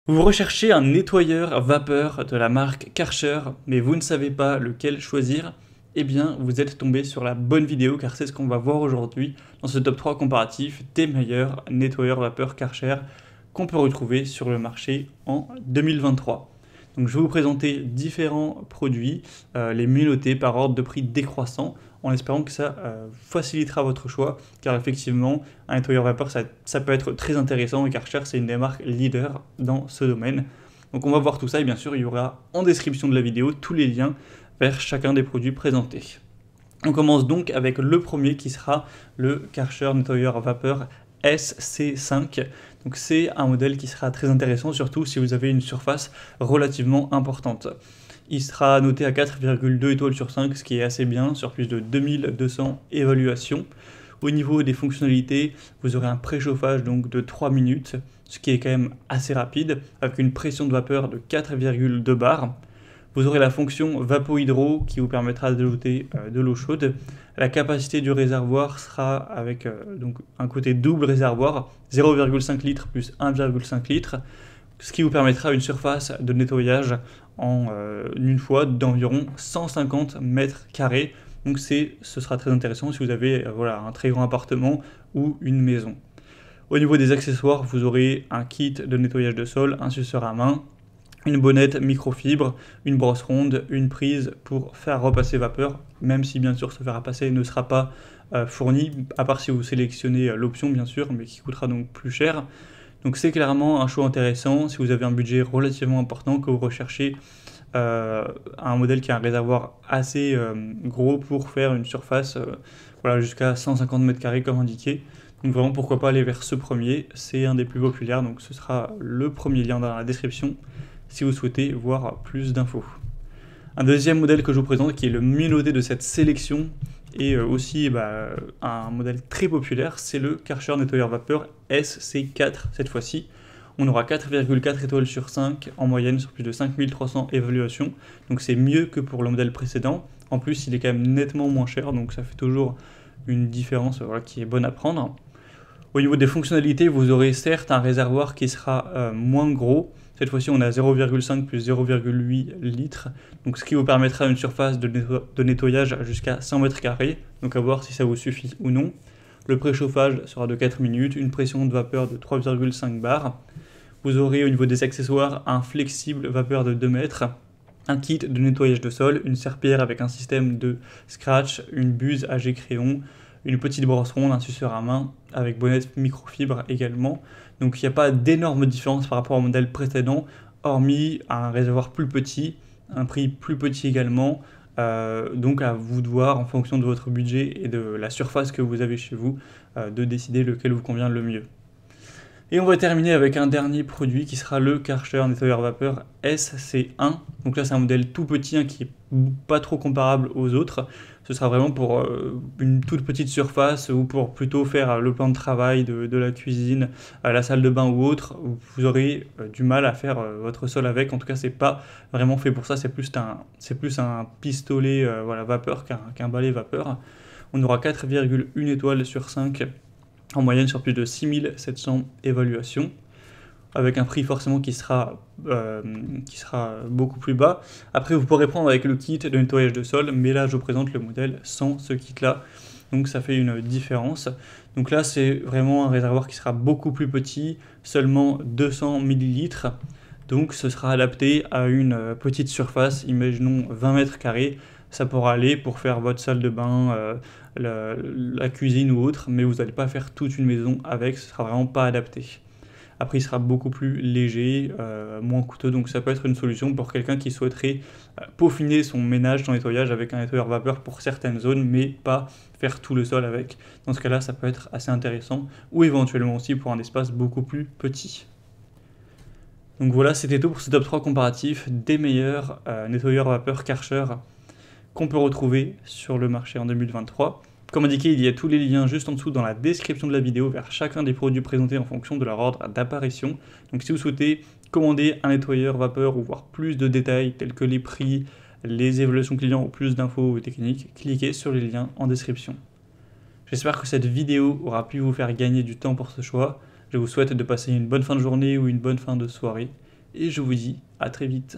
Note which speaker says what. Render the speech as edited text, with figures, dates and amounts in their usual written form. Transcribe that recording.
Speaker 1: Vous recherchez un nettoyeur vapeur de la marque Karcher, mais vous ne savez pas lequel choisir? Eh bien, vous êtes tombé sur la bonne vidéo car c'est ce qu'on va voir aujourd'hui dans ce top 3 comparatif des meilleurs nettoyeurs vapeur Karcher qu'on peut retrouver sur le marché en 2023. Donc, je vais vous présenter différents produits, les mieux notés par ordre de prix décroissant, en espérant que ça facilitera votre choix, car effectivement, un nettoyeur vapeur, ça peut être très intéressant, et Karcher, c'est une des marques leaders dans ce domaine. Donc on va voir tout ça, et bien sûr, il y aura en description de la vidéo tous les liens vers chacun des produits présentés. On commence donc avec le premier qui sera le Karcher nettoyeur vapeur SC5. Donc c'est un modèle qui sera très intéressant, surtout si vous avez une surface relativement importante. Il sera noté à 4,2 étoiles sur 5, ce qui est assez bien, sur plus de 2200 évaluations. Au niveau des fonctionnalités, vous aurez un préchauffage donc de 3 minutes, ce qui est quand même assez rapide, avec une pression de vapeur de 4,2 bars. Vous aurez la fonction Vapo-Hydro qui vous permettra d'ajouter de l'eau chaude. La capacité du réservoir sera avec donc un côté double réservoir, 0,5 litres plus 1,5 litres, ce qui vous permettra une surface de nettoyage en une fois d'environ 150 mètres carrés. Donc ce sera très intéressant si vous avez un très grand appartement ou une maison. Au niveau des accessoires, vous aurez un kit de nettoyage de sol, un suceur à main, une bonnette microfibre, une brosse ronde, une prise pour faire repasser vapeur, même si bien sûr ce fer à passer ne sera pas fourni, à part si vous sélectionnez l'option bien sûr, mais qui coûtera donc plus cher. Donc c'est clairement un choix intéressant si vous avez un budget relativement important, que vous recherchez un modèle qui a un réservoir assez gros pour faire une surface jusqu'à 150 m² comme indiqué. Donc vraiment pourquoi pas aller vers ce premier, c'est un des plus populaires, donc ce sera le premier lien dans la description si vous souhaitez voir plus d'infos. Un deuxième modèle que je vous présente qui est le mieux noté de cette sélection et aussi un modèle très populaire, c'est le Karcher nettoyeur vapeur SC4 cette fois-ci. On aura 4,4 étoiles sur 5 en moyenne sur plus de 5300 évaluations, donc c'est mieux que pour le modèle précédent. En plus, il est quand même nettement moins cher, donc ça fait toujours une différence qui est bonne à prendre. Au niveau des fonctionnalités, vous aurez certes un réservoir qui sera moins gros. Cette fois-ci, on a 0,5 plus 0,8 litres, donc ce qui vous permettra une surface de nettoyage jusqu'à 100 m², donc à voir si ça vous suffit ou non. Le préchauffage sera de 4 minutes, une pression de vapeur de 3,5 bars. Vous aurez au niveau des accessoires un flexible vapeur de 2 mètres, un kit de nettoyage de sol, une serpillière avec un système de scratch, une buse à jet crayon, une petite brosse ronde, un suceur à main avec bonnette microfibre également. Donc il n'y a pas d'énorme différence par rapport au modèle précédent, hormis un réservoir plus petit, un prix plus petit également. Donc à vous de voir en fonction de votre budget et de la surface que vous avez chez vous, de décider lequel vous convient le mieux. Et on va terminer avec un dernier produit qui sera le Karcher nettoyeur vapeur SC1. Donc là c'est un modèle tout petit qui est pas trop comparable aux autres. Ce sera vraiment pour une toute petite surface ou pour plutôt faire le plan de travail de la cuisine, la salle de bain ou autre. Vous aurez du mal à faire votre sol avec. En tout cas c'est pas vraiment fait pour ça. C'est plus un pistolet vapeur qu'un balai vapeur. On aura 4,1 étoiles sur 5 en moyenne sur plus de 6700 évaluations, avec un prix forcément qui sera beaucoup plus bas. Après vous pourrez prendre avec le kit de nettoyage de sol, mais là je vous présente le modèle sans ce kit là, donc ça fait une différence. Donc là c'est vraiment un réservoir qui sera beaucoup plus petit, seulement 200 ml, donc ce sera adapté à une petite surface, imaginons 20 m², ça pourra aller pour faire votre salle de bain, la cuisine ou autre, mais vous n'allez pas faire toute une maison avec, ce sera vraiment pas adapté. Après il sera beaucoup plus léger, moins coûteux, donc ça peut être une solution pour quelqu'un qui souhaiterait peaufiner son ménage, son nettoyage avec un nettoyeur vapeur pour certaines zones, mais pas faire tout le sol avec. Dans ce cas-là, ça peut être assez intéressant, ou éventuellement aussi pour un espace beaucoup plus petit. Donc voilà, c'était tout pour ce top 3 comparatif des meilleurs nettoyeurs vapeur Karcher qu'on peut retrouver sur le marché en 2023. Comme indiqué, il y a tous les liens juste en dessous dans la description de la vidéo vers chacun des produits présentés en fonction de leur ordre d'apparition. Donc si vous souhaitez commander un nettoyeur vapeur ou voir plus de détails tels que les prix, les évaluations clients ou plus d'infos techniques, cliquez sur les liens en description. J'espère que cette vidéo aura pu vous faire gagner du temps pour ce choix. Je vous souhaite de passer une bonne fin de journée ou une bonne fin de soirée et je vous dis à très vite.